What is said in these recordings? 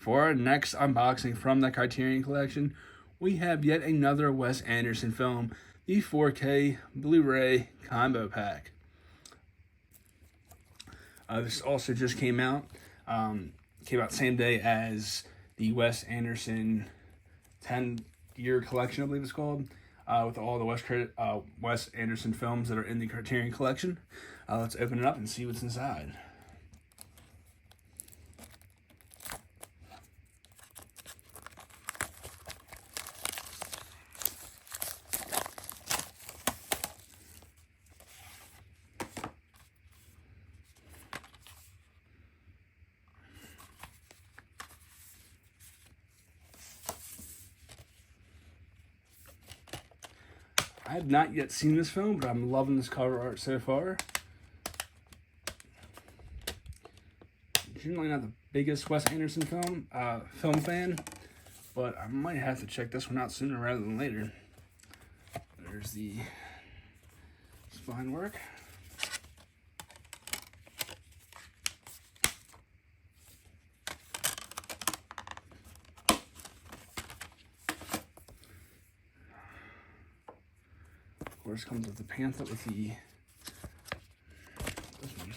For our next unboxing from the Criterion collection, we have yet another Wes Anderson film, the 4K Blu-ray combo pack. This also just came out. Same day as the Wes Anderson 10-year collection, I believe it's called, with all the Wes Anderson films that are in the Criterion collection. Let's open it up and see what's inside. I have not yet seen this film, but I'm loving this cover art so far. Generally not the biggest Wes Anderson film fan, but I might have to check this one out sooner rather than later. There's the spine work. Of course, comes with the pamphlet with the this one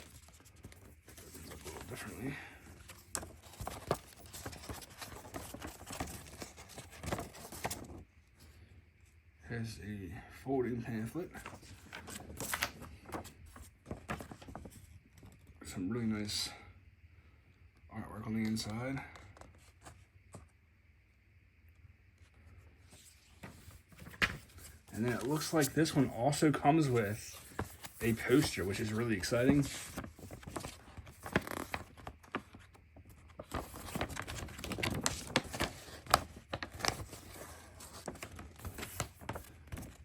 opens up a little differently. Has a folding pamphlet. Some really nice artwork on the inside. And then it looks like this one also comes with a poster, which is really exciting.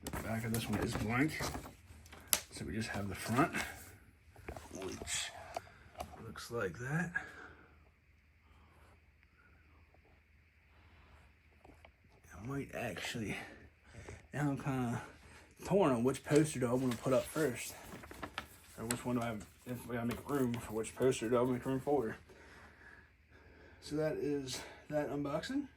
The back of this one is blank, so we just have the front, which looks like that. I might actually... Now I'm kind of torn on which poster do I want to put up first, or which one do I have, if I make room for which poster do I make room for. So that is that unboxing.